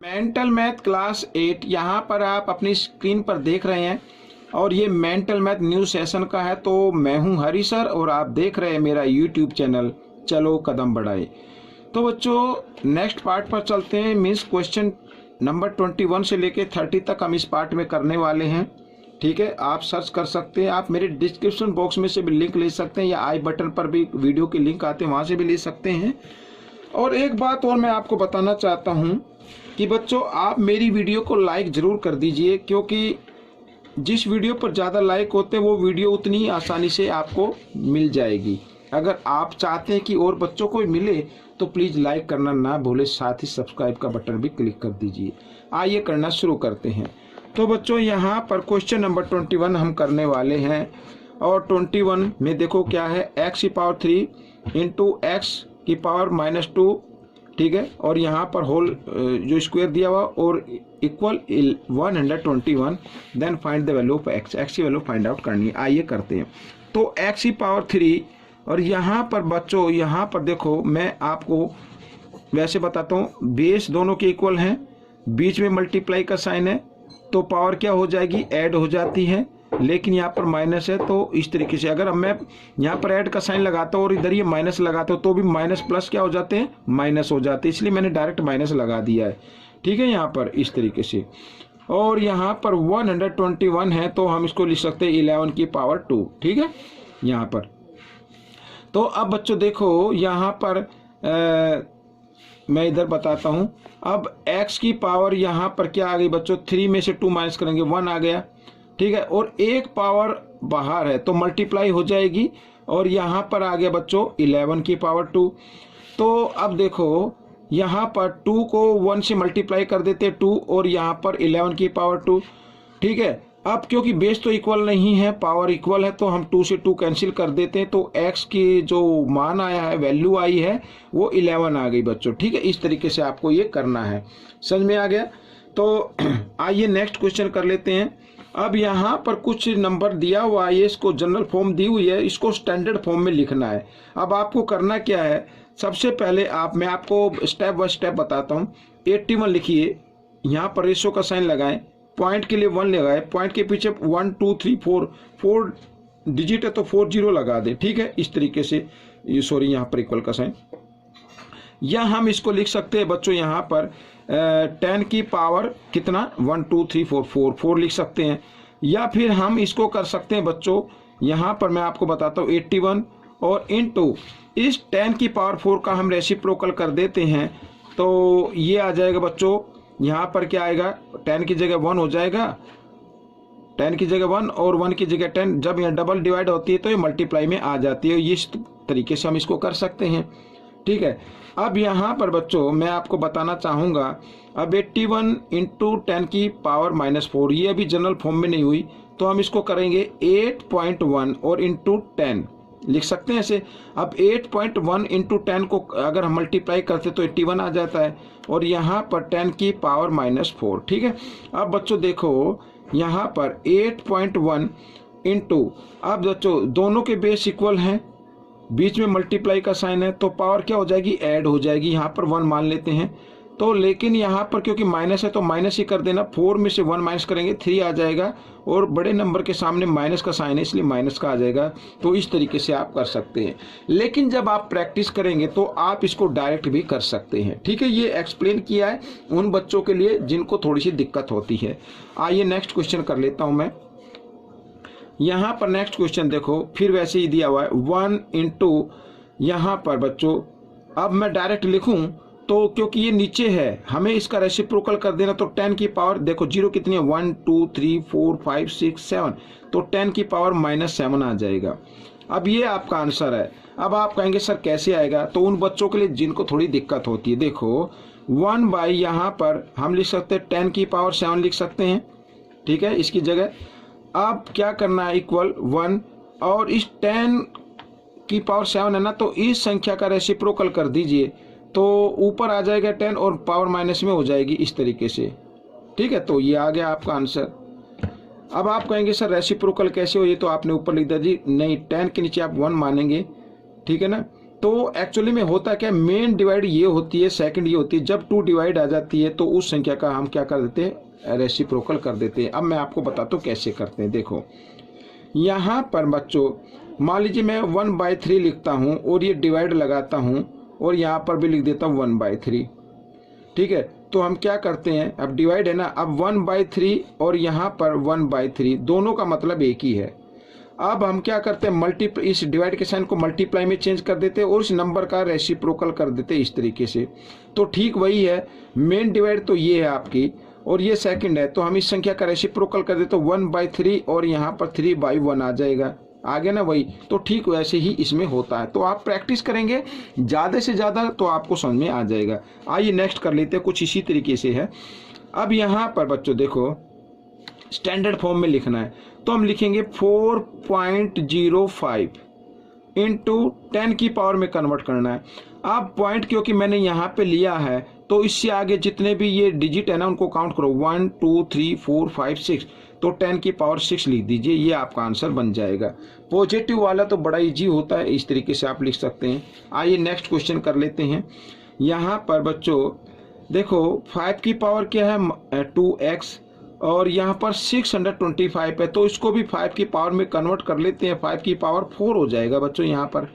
Mental math class 8 यहाँ पर आप अपनी स्क्रीन पर देख रहे हैं और ये मेंटल मैथ न्यू सेशन का है। तो मैं हूँ हरी सर और आप देख रहे हैं मेरा यूट्यूब चैनल चलो कदम बढ़ाए। तो बच्चों नेक्स्ट पार्ट पर चलते हैं। मीन्स क्वेश्चन नंबर 21 से लेके 30 तक हम इस पार्ट में करने वाले हैं। ठीक है, आप सर्च कर सकते हैं, आप मेरे डिस्क्रिप्शन बॉक्स में से भी लिंक ले सकते हैं या आई बटन पर भी वीडियो के लिंक आते हैं, वहाँ से भी ले सकते हैं। और एक बात और मैं आपको बताना चाहता हूँ कि बच्चों आप मेरी वीडियो को लाइक ज़रूर कर दीजिए, क्योंकि जिस वीडियो पर ज़्यादा लाइक होते हैं वो वीडियो उतनी ही आसानी से आपको मिल जाएगी। अगर आप चाहते हैं कि और बच्चों को मिले तो प्लीज़ लाइक करना ना भूलें, साथ ही सब्सक्राइब का बटन भी क्लिक कर दीजिए। आइए करना शुरू करते हैं। तो बच्चों यहाँ पर क्वेश्चन नंबर 21 हम करने वाले हैं और 21 में देखो क्या है, x की पावर 3 इंटू एक्स की पावर -2, ठीक है, और यहाँ पर होल जो स्क्वायर दिया हुआ और equal 121। Then find the value of x, x की वैल्यू फाइंड आउट करनी है। आइए करते हैं। तो एक्स की पावर 3 और यहाँ पर बच्चों यहाँ पर देखो मैं आपको वैसे बताता हूँ, बेस दोनों के इक्वल हैं, बीच में मल्टीप्लाई का साइन है तो पावर क्या हो जाएगी, ऐड हो जाती है, लेकिन यहाँ पर माइनस है। तो इस तरीके से अगर मैं यहाँ पर ऐड का साइन लगाता हूँ और इधर ये माइनस लगाता हूँ तो भी माइनस प्लस क्या हो जाते हैं, माइनस हो जाते हैं, इसलिए मैंने डायरेक्ट माइनस लगा दिया है। ठीक है, यहाँ पर इस तरीके से। और यहाँ पर 121 है तो हम इसको लिख सकते हैं 11 की पावर 2। ठीक है, यहाँ पर। तो अब बच्चों देखो यहाँ पर मैं इधर बताता हूँ। अब x की पावर यहाँ पर क्या आ गई बच्चों, 3 में से 2 माइनस करेंगे 1 आ गया। ठीक है, और एक पावर बाहर है तो मल्टीप्लाई हो जाएगी और यहाँ पर आ गया बच्चों 11 की पावर 2। तो अब देखो यहाँ पर 2 को 1 से मल्टीप्लाई कर देते 2 और यहाँ पर 11 की पावर 2। ठीक है, अब क्योंकि बेस तो इक्वल नहीं है, पावर इक्वल है, तो हम 2 से 2 कैंसिल कर देते हैं। तो x की जो मान आया है, वैल्यू आई है, वो 11 आ गई बच्चों। ठीक है, इस तरीके से आपको ये करना है। समझ में आ गया? तो आइए नेक्स्ट क्वेश्चन कर लेते हैं। अब यहाँ पर कुछ नंबर दिया हुआ है, इसको जनरल फॉर्म दी हुई है, इसको स्टैंडर्ड फॉर्म में लिखना है। अब आपको करना क्या है, सबसे पहले मैं आपको स्टेप बाय स्टेप बताता हूँ। 81 लिखिए, यहाँ पर रेशो का साइन लगाएं, पॉइंट के लिए 1 लगाए, पॉइंट के पीछे 1 2 3 4 डिजिट है तो 4 0 लगा दे। ठीक है, इस तरीके से। ये सॉरी, यहाँ पर इक्वल का साइन, या हम इसको लिख सकते हैं बच्चों यहाँ पर 10 की पावर कितना, 1 2 3 4 4 लिख सकते हैं। या फिर हम इसको कर सकते हैं बच्चों, यहाँ पर मैं आपको बताता हूँ 81 और इनटू इस 10 की पावर 4 का हम रेसिप्रोकल कर देते हैं तो ये आ जाएगा बच्चों, यहाँ पर क्या आएगा, 10 की जगह 1 हो जाएगा, 10 की जगह 1 और 1 की जगह 10। जब यह डबल डिवाइड होती है तो ये मल्टीप्लाई में आ जाती है। इस तरीके से हम इसको कर सकते हैं। ठीक है, अब यहाँ पर बच्चों मैं आपको बताना चाहूँगा, अब 81 इंटू 10 की पावर -4, ये अभी जनरल फॉर्म में नहीं हुई तो हम इसको करेंगे 8.1 और इंटू 10 लिख सकते हैं ऐसे। अब 8.1 इंटू 10 को अगर हम मल्टीप्लाई करते तो 81 आ जाता है और यहाँ पर 10 की पावर -4। ठीक है, अब बच्चों देखो यहाँ पर 8.1 इंटू, अब बच्चों दोनों के बेस इक्वल हैं, बीच में मल्टीप्लाई का साइन है तो पावर क्या हो जाएगी, ऐड हो जाएगी। यहाँ पर 1 मान लेते हैं तो, लेकिन यहाँ पर क्योंकि माइनस है तो माइनस ही कर देना, 4 में से 1 माइनस करेंगे 3 आ जाएगा और बड़े नंबर के सामने माइनस का साइन है इसलिए माइनस का आ जाएगा। तो इस तरीके से आप कर सकते हैं, लेकिन जब आप प्रैक्टिस करेंगे तो आप इसको डायरेक्ट भी कर सकते हैं। ठीक है, ये एक्सप्लेन किया है उन बच्चों के लिए जिनको थोड़ी सी दिक्कत होती है। आइए नेक्स्ट क्वेश्चन कर लेता हूँ मैं। यहाँ पर नेक्स्ट क्वेश्चन देखो, फिर वैसे ही दिया हुआ है 1 इंटू, यहाँ पर बच्चों अब मैं डायरेक्ट लिखूं तो क्योंकि ये नीचे है हमें इसका रेसिप्रोकल कर देना, तो 10 की पावर देखो 0 कितनी है, 1 2 3 4 5 6 7, तो 10 की पावर -7 आ जाएगा। अब ये आपका आंसर है। अब आप कहेंगे सर कैसे आएगा, तो उन बच्चों के लिए जिनको थोड़ी दिक्कत होती है, देखो 1 बाई यहाँ पर हम लिख सकते हैं 10 की पावर 7 लिख सकते हैं। ठीक है, इसकी जगह अब क्या करना है, इक्वल 1 और इस 10 की पावर 7 है ना, तो इस संख्या का रेसिप्रोकल कर दीजिए तो ऊपर आ जाएगा 10 और पावर माइनस में हो जाएगी इस तरीके से। ठीक है, तो ये आ गया आपका आंसर। अब आप कहेंगे सर रेसिप्रोकल कैसे हो, ये तो आपने ऊपर लिख दिया जी, नहीं 10 के नीचे आप 1 मानेंगे। ठीक है ना, तो एक्चुअली में होता क्या है, मेन डिवाइड ये होती है, सेकंड ये होती है। जब 2 डिवाइड आ जाती है तो उस संख्या का हम क्या कर देते हैं, रेसिप्रोकल कर देते हैं। अब मैं आपको बताता हूँ कैसे करते हैं। देखो यहाँ पर बच्चों मान लीजिए मैं 1/3 लिखता हूँ और ये डिवाइड लगाता हूँ और यहाँ पर भी लिख देता हूँ 1/3। ठीक है, तो हम क्या करते हैं, अब डिवाइड है ना, अब 1/3 और यहाँ पर 1/3 दोनों का मतलब एक ही है। अब हम क्या करते हैं, इस डिवाइड के साइन को मल्टीप्लाई में चेंज कर देते हैं और इस नंबर का रेसिप्रोकल कर देते हैं इस तरीके से। तो ठीक वही है, मेन डिवाइड तो ये है आपकी और ये सेकंड है, तो हम इस संख्या का रेसिप्रोकल कर देते हैं 1/3 और यहाँ पर 3/1 आ जाएगा, आगे ना वही। तो ठीक वैसे ही इसमें होता है। तो आप प्रैक्टिस करेंगे ज़्यादा से ज़्यादा तो आपको समझ में आ जाएगा। आइए नेक्स्ट कर लेते हैं, कुछ इसी तरीके से है। अब यहाँ पर बच्चों देखो स्टैंडर्ड फॉर्म में लिखना है, तो हम लिखेंगे 4.05 इंटू 10 की पावर में कन्वर्ट करना है। अब पॉइंट क्योंकि मैंने यहाँ पे लिया है तो इससे आगे जितने भी ये डिजिट है ना उनको काउंट करो, 1 2 3 4 5 6, तो 10 की पावर 6 लिख दीजिए, ये आपका आंसर बन जाएगा। पॉजिटिव वाला तो बड़ा इजी होता है, इस तरीके से आप लिख सकते हैं। आइए नेक्स्ट क्वेश्चन कर लेते हैं। यहाँ पर बच्चों देखो 5 की पावर क्या है 2x और यहाँ पर 625 है, तो इसको भी 5 की पावर में कन्वर्ट कर लेते हैं, 5 की पावर 4 हो जाएगा बच्चों यहाँ पर।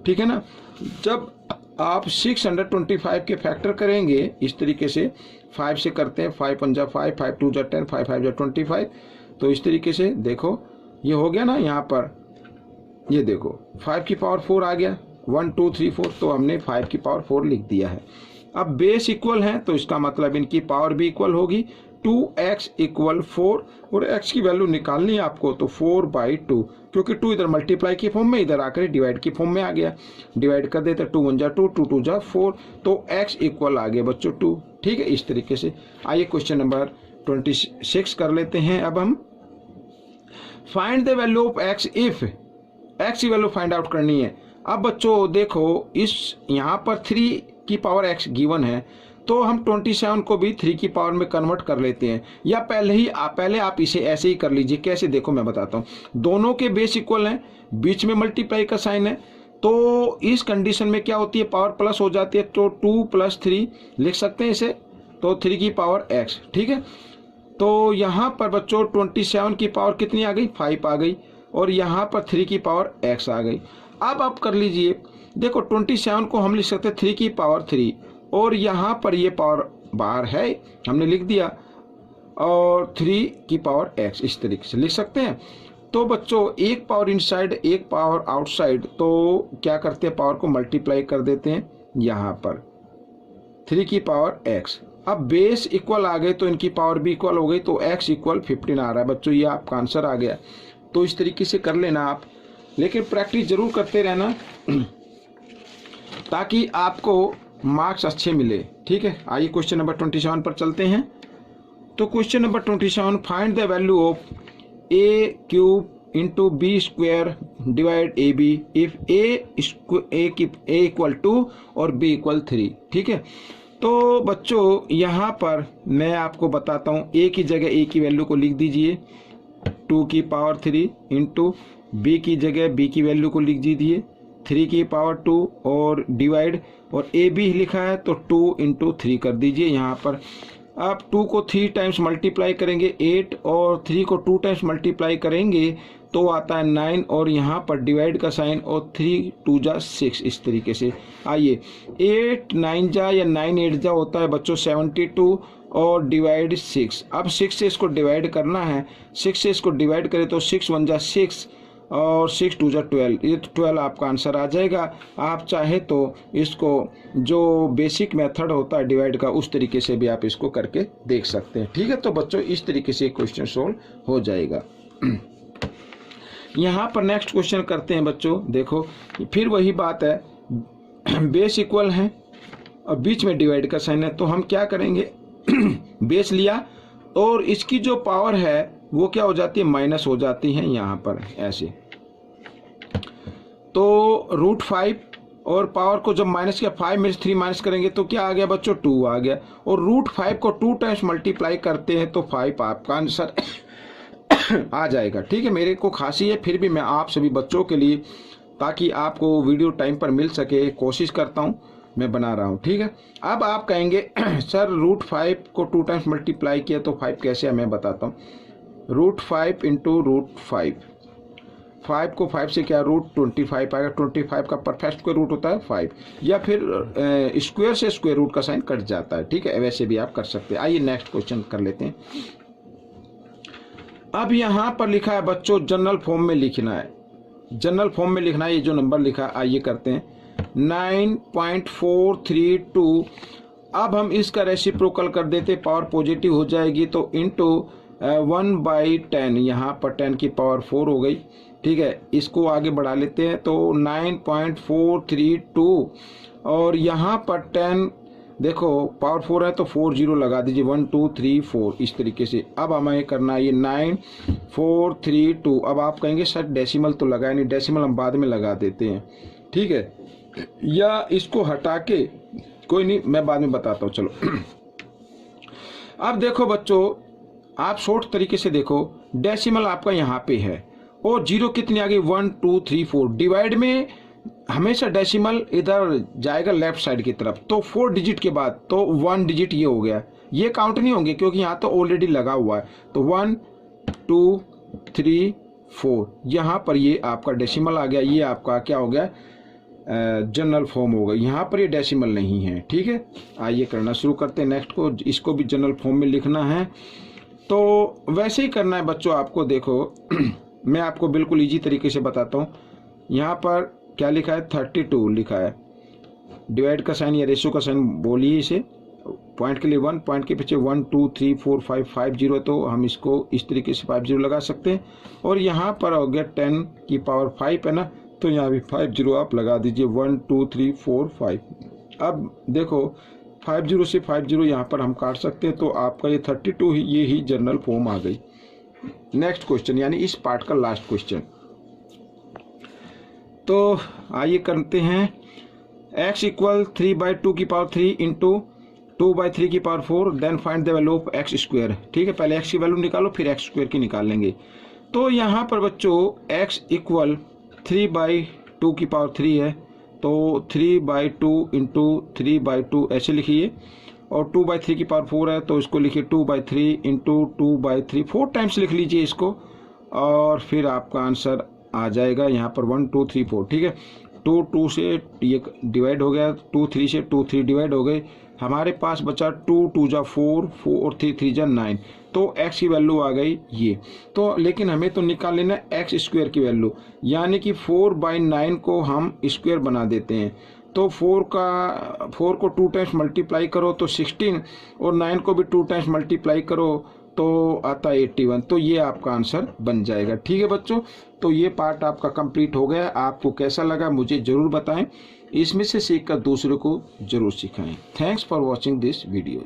ठीक है ना, जब आप 625 के फैक्टर करेंगे इस तरीके से 5 से करते हैं, 5 1 जा 5, 5 2 जा 10, 5 5 जा 25, तो इस तरीके से देखो ये हो गया ना। यहाँ पर ये देखो 5 की पावर 4 आ गया, 1 2 3 4, तो हमने 5 की पावर 4 लिख दिया है। अब बेस इक्वल है तो इसका मतलब इनकी पावर भी इक्वल होगी, 2x = 4 और x की वैल्यू निकालनी है आपको, तो 4/2, क्योंकि 2 इधर मल्टीप्लाई की फॉर्म में, इधर आकर डिवाइड की फॉर्म में आ गया। डिवाइड कर देते 2 1 जा 2, 2 2 जा 4, तो x इक्वल आ गया बच्चों 2। ठीक है, इस तरीके से। आइए क्वेश्चन नंबर 26 कर लेते हैं। अब हम find the value of x if x की वैल्यू फाइंड आउट करनी है। अब बच्चों देखो इस यहाँ पर 3 की पावर x गिवन है, तो हम 27 को भी 3 की पावर में कन्वर्ट कर लेते हैं, या पहले आप इसे ऐसे ही कर लीजिए। कैसे, देखो मैं बताता हूँ। दोनों के बेस इक्वल हैं, बीच में मल्टीप्लाई का साइन है, तो इस कंडीशन में क्या होती है, पावर प्लस हो जाती है, तो 2 + 3 लिख सकते हैं इसे, तो 3 की पावर x। ठीक है, तो यहाँ पर बच्चों 27 की पावर कितनी आ गई, 5 आ गई, और यहाँ पर 3 की पावर x आ गई। अब आप कर लीजिए, देखो 27 को हम लिख सकते हैं 3 की पावर 3, और यहाँ पर ये पावर बाहर है हमने लिख दिया, और 3 की पावर x इस तरीके से लिख सकते हैं। तो बच्चों एक पावर इनसाइड एक पावर आउटसाइड, तो क्या करते हैं, पावर को मल्टीप्लाई कर देते हैं यहाँ पर 3 की पावर x। अब बेस इक्वल आ गए तो इनकी पावर भी इक्वल हो गई, तो x = 15 आ रहा है बच्चों, ये आपका आंसर आ गया। तो इस तरीके से कर लेना आप, लेकिन प्रैक्टिस जरूर करते रहना ताकि आपको मार्क्स अच्छे मिले। ठीक है, आइए क्वेश्चन नंबर 27 पर चलते हैं। तो question number 27, find the value of a³ × b² divide ab if a = 2 और b = 3। ठीक है, तो बच्चों यहाँ पर मैं आपको बताता हूँ, a की जगह a की वैल्यू को लिख दीजिए 2 की पावर 3 इंटू b की जगह b की वैल्यू को लिख दीजिए 3 की पावर 2 और डिवाइड, और ए बी लिखा है तो 2 × 3 कर दीजिए यहाँ पर। आप 2 को 3 टाइम्स मल्टीप्लाई करेंगे 8, और 3 को 2 टाइम्स मल्टीप्लाई करेंगे तो आता है 9, और यहाँ पर डिवाइड का साइन, और 3 2 जा 6 इस तरीके से। आइए 8 9 जा या 9 8 जा होता है बच्चों 72, और डिवाइड 6। अब 6 से इसको डिवाइड करना है, 6 से इसको डिवाइड करें तो 6 1 जा 6 और 6 2 जा 12, ये 12 आपका आंसर आ जाएगा। आप चाहे तो इसको जो बेसिक मेथड होता है डिवाइड का उस तरीके से भी आप इसको करके देख सकते हैं। ठीक है, तो बच्चों इस तरीके से क्वेश्चन सोल्व हो जाएगा। यहाँ पर नेक्स्ट क्वेश्चन करते हैं बच्चों। देखो फिर वही बात है, बेस इक्वल है और बीच में डिवाइड का साइन है, तो हम क्या करेंगे बेस लिया और इसकी जो पावर है वो क्या हो जाती है, माइनस हो जाती है यहाँ पर ऐसे। तो √5 और पावर को जब माइनस किया 5 में से 3 माइनस करेंगे तो क्या आ गया बच्चों 2 आ गया, और √5 को 2 टाइम्स मल्टीप्लाई करते हैं तो 5 आपका आंसर आ जाएगा। ठीक है, मेरे को खांसी है फिर भी मैं आप सभी बच्चों के लिए ताकि आपको वीडियो टाइम पर मिल सके, कोशिश करता हूँ, मैं बना रहा हूँ। ठीक है, अब आप कहेंगे सर √5 को 2 टाइम्स मल्टीप्लाई किया तो 5 कैसे है, मैं बताता हूँ। √5 इंटू √5, 5 को 5 से क्या √25 आएगा, 25 का परफेक्ट स्क्वायर रूट होता है 5, या फिर स्क्वायर से स्क्वायर रूट का साइन कट जाता है। ठीक है, वैसे भी आप कर सकते हैं। आइए नेक्स्ट क्वेश्चन कर लेते हैं। अब यहाँ पर लिखा है बच्चों, जनरल फॉर्म में लिखना है, जनरल फॉर्म में लिखना है। ये जो नंबर लिखा है, आइए करते हैं 9.432। अब हम इसका रेसिप्रोकल कर देते, पावर पॉजिटिव हो जाएगी तो इंटू 1/10, यहाँ पर 10 की पावर 4 हो गई। ठीक है, इसको आगे बढ़ा लेते हैं तो 9.432, और यहाँ पर 10 देखो पावर 4 है तो 4 0 लगा दीजिए, 1 2 3 4 इस तरीके से। अब हमें करना है ये 9.432। अब आप कहेंगे सर डेसिमल तो लगाए नहीं, डेसिमल हम बाद में लगा देते हैं। ठीक है, या इसको हटा के, कोई नहीं मैं बाद में बताता हूँ, चलो। अब देखो बच्चों, आप शॉर्ट तरीके से देखो, डेसिमल आपका यहाँ पे है और जीरो कितनी आ गई, 1 2 3 4। डिवाइड में हमेशा डेसिमल इधर जाएगा लेफ्ट साइड की तरफ, तो 4 डिजिट के बाद तो 1 डिजिट ये हो गया, ये काउंट नहीं होंगे क्योंकि यहाँ तो ऑलरेडी लगा हुआ है। तो 1 2 3 4 यहाँ पर ये आपका डेसिमल आ गया, ये आपका क्या हो गया, जनरल फॉर्म होगा। यहाँ पर ये डेसिमल नहीं है। ठीक है, आइए करना शुरू करते हैं नेक्स्ट को। इसको भी जनरल फॉर्म में लिखना है, तो वैसे ही करना है बच्चों आपको। देखो मैं आपको बिल्कुल इजी तरीके से बताता हूँ। यहाँ पर क्या लिखा है, 32 लिखा है, डिवाइड का साइन या रेशियो का साइन बोलिए इसे, पॉइंट के लिए 1, पॉइंट के पीछे 1 2 3 4 5 5 0, तो हम इसको इस तरीके से 5 0 लगा सकते हैं। और यहाँ पर हो गया 10 की पावर 5 है ना, तो यहाँ भी 5 0 आप लगा दीजिए, 1 2 3 4 5। अब देखो 5 0 से 5 0 यहाँ पर हम काट सकते हैं, तो आपका ये 32 ही, ये ही जनरल फॉर्म आ गई। नेक्स्ट क्वेश्चन, यानी इस पार्ट का लास्ट क्वेश्चन, तो आइए करते हैं। x इक्वल 3/2 की पावर 3 इंटू 2/3 की power 4, then find the value of x square. ठीक है, पहले x की वैल्यू निकालो फिर x स्क्वायर की निकाल लेंगे। तो यहाँ पर बच्चों x इक्वल 3/2 की पावर 3 है, तो 3/2 इंटू 3/2 ऐसे लिखिए, और 2/3 की पावर 4 है तो इसको लिखिए 2/3 इंटू 2/3, 4 टाइम्स लिख लीजिए इसको, और फिर आपका आंसर आ जाएगा यहाँ पर 1 2 3 4। ठीक है, 2 2 से ये डिवाइड हो गया, 2 3 से 2 3 डिवाइड हो गए, हमारे पास बचा 2 2 जा 4 4 और 3 3 जा 9, तो x की वैल्यू आ गई ये। तो लेकिन हमें तो निकाल लेना x स्क्वायर की वैल्यू, यानी कि 4/9 को हम स्क्वायर बना देते हैं। तो 4 को 2 टाइम्स मल्टीप्लाई करो तो 16, और 9 को भी 2 टाइम्स मल्टीप्लाई करो तो आता है 81, तो ये आपका आंसर बन जाएगा। ठीक है बच्चों, तो ये पार्ट आपका कंप्लीट हो गया। आपको कैसा लगा मुझे ज़रूर बताएं, इसमें से सीखकर दूसरों को ज़रूर सिखाएं। Thanks for watching this video.